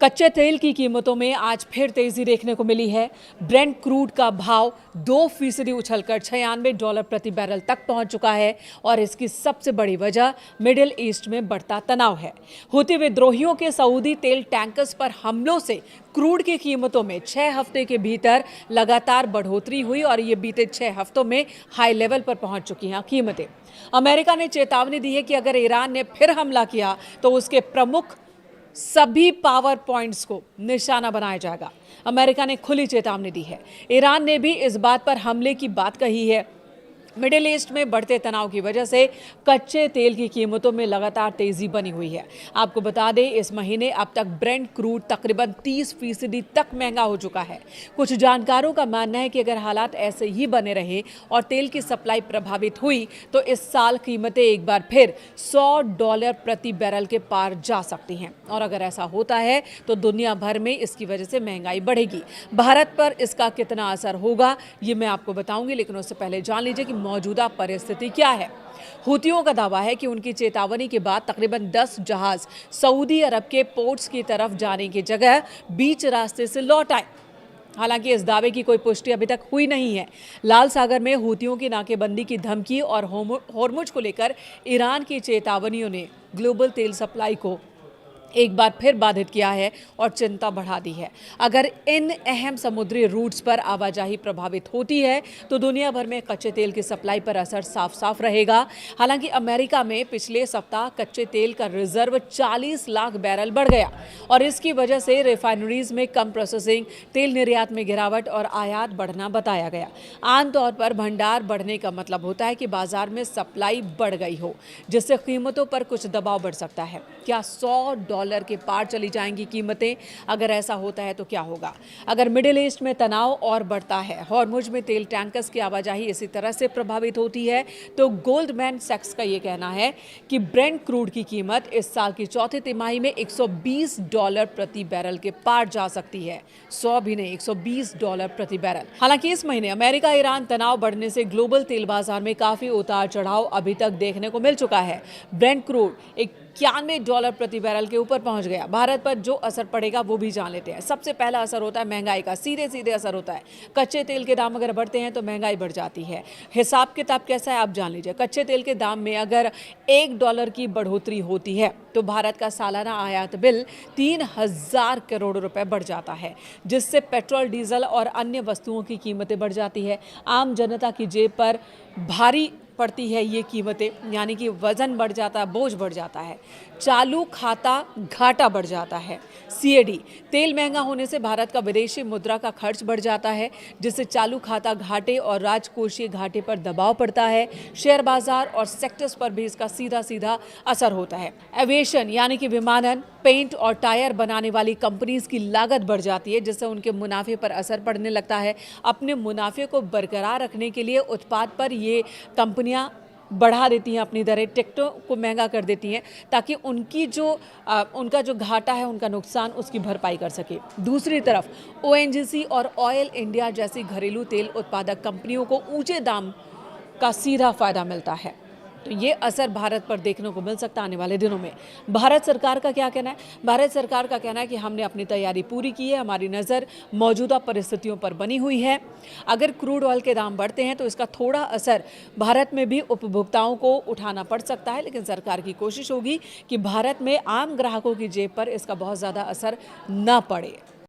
कच्चे तेल की कीमतों में आज फिर तेजी देखने को मिली है। ब्रेंट क्रूड का भाव 2% उछलकर $96 प्रति बैरल तक पहुंच चुका है और इसकी सबसे बड़ी वजह मिडिल ईस्ट में बढ़ता तनाव है। हूती विद्रोहियों के सऊदी तेल टैंकर्स पर हमलों से क्रूड की कीमतों में 6 हफ्ते के भीतर लगातार बढ़ोतरी हुई और ये बीते 6 हफ्तों में हाई लेवल पर पहुंच चुकी हैं कीमतें। अमेरिका ने चेतावनी दी है कि अगर ईरान ने फिर हमला किया तो उसके प्रमुख सभी पावर पॉइंट्स को निशाना बनाया जाएगा। अमेरिका ने खुली चेतावनी दी है। ईरान ने भी इस बात पर हमले की बात कही है। मिडिल ईस्ट में बढ़ते तनाव की वजह से कच्चे तेल की कीमतों में लगातार तेजी बनी हुई है। आपको बता दें, इस महीने अब तक ब्रेंट क्रूड तकरीबन 30% तक महंगा हो चुका है। कुछ जानकारों का मानना है कि अगर हालात ऐसे ही बने रहे और तेल की सप्लाई प्रभावित हुई तो इस साल कीमतें एक बार फिर $100 प्रति बैरल के पार जा सकती हैं और अगर ऐसा होता है तो दुनिया भर में इसकी वजह से महंगाई बढ़ेगी। भारत पर इसका कितना असर होगा ये मैं आपको बताऊंगी, लेकिन उससे पहले जान लीजिए कि मौजूदा परिस्थिति क्या है। हूतियों का दावा है कि उनकी चेतावनी के बाद तकरीबन 10 जहाज सऊदी अरब के पोर्ट्स की तरफ जाने की जगह बीच रास्ते से लौट आए। हालांकि इस दावे की कोई पुष्टि अभी तक हुई नहीं है। लाल सागर में हूतियों की नाकेबंदी की धमकी और होर्मुज को लेकर ईरान की चेतावनियों ने ग्लोबल तेल सप्लाई को एक बार फिर बाधित किया है और चिंता बढ़ा दी है। अगर इन अहम समुद्री रूट्स पर आवाजाही प्रभावित होती है तो दुनिया भर में कच्चे तेल की सप्लाई पर असर साफ साफ रहेगा। हालांकि अमेरिका में पिछले सप्ताह कच्चे तेल का रिजर्व 40 लाख बैरल बढ़ गया और इसकी वजह से रिफाइनरीज में कम प्रोसेसिंग, तेल निर्यात में गिरावट और आयात बढ़ना बताया गया। आमतौर पर भंडार बढ़ने का मतलब होता है कि बाजार में सप्लाई बढ़ गई हो, जिससे कीमतों पर कुछ दबाव बढ़ सकता है। क्या $100 के पार चली जाएंगी कीमतें? अगर ऐसा होता है तो क्या होगा? अगर मिडिल ईस्ट में तनाव और बढ़ता है, हॉर्मुज में तेल टैंकर्स की आवाजाही इसी तरह से प्रभावित होती है, तो गोल्डमैन सैक्स का ये कहना है कि ब्रेंट क्रूड की कीमत इस साल की चौथी तिमाही में $120 प्रति बैरल के पार जा सकती है। 100 भी नहीं, $120 प्रति बैरल। हालांकि इस महीने अमेरिका ईरान तनाव बढ़ने से ग्लोबल तेल बाजार में काफी उतार चढ़ाव अभी तक देखने को मिल चुका है। ब्रेंट क्रूड $91 प्रति बैरल के ऊपर पहुंच गया। भारत पर जो असर पड़ेगा वो भी जान लेते हैं। सबसे पहला असर होता है महंगाई का, सीधे सीधे असर होता है। कच्चे तेल के दाम अगर बढ़ते हैं तो महंगाई बढ़ जाती है। हिसाब किताब कैसा है आप जान लीजिए। कच्चे तेल के दाम में अगर $1 की बढ़ोतरी होती है तो भारत का सालाना आयात बिल 3000 करोड़ रुपए बढ़ जाता है, जिससे पेट्रोल, डीजल और अन्य वस्तुओं की कीमतें बढ़ जाती है। आम जनता की जेब पर भारी पड़ती है ये कीमतें, यानी कि वजन बढ़ जाता है, बोझ बढ़ जाता है। चालू खाता घाटा बढ़ जाता है। सीएडी, तेल महंगा होने से भारत का विदेशी मुद्रा का खर्च बढ़ जाता है, जिससे चालू खाता घाटे और राजकोषीय घाटे पर दबाव पड़ता है। शेयर बाजार और सेक्टर्स पर भी इसका सीधा सीधा असर होता है। एविएशन यानी कि विमानन, पेंट और टायर बनाने वाली कंपनीज की लागत बढ़ जाती है, जिससे उनके मुनाफे पर असर पड़ने लगता है। अपने मुनाफे को बरकरार रखने के लिए उत्पाद पर ये कंपनियां बढ़ा देती हैं अपनी दरें, टिकटों को महंगा कर देती हैं ताकि उनका जो घाटा है, उनका नुकसान, उसकी भरपाई कर सके। दूसरी तरफ ओएनजीसी और ऑयल इंडिया जैसी घरेलू तेल उत्पादक कंपनियों को ऊंचे दाम का सीधा फायदा मिलता है। तो ये असर भारत पर देखने को मिल सकता है आने वाले दिनों में। भारत सरकार का क्या कहना है? भारत सरकार का कहना है कि हमने अपनी तैयारी पूरी की है, हमारी नज़र मौजूदा परिस्थितियों पर बनी हुई है। अगर क्रूड ऑयल के दाम बढ़ते हैं तो इसका थोड़ा असर भारत में भी उपभोक्ताओं को उठाना पड़ सकता है, लेकिन सरकार की कोशिश होगी कि भारत में आम ग्राहकों की जेब पर इसका बहुत ज़्यादा असर न पड़े।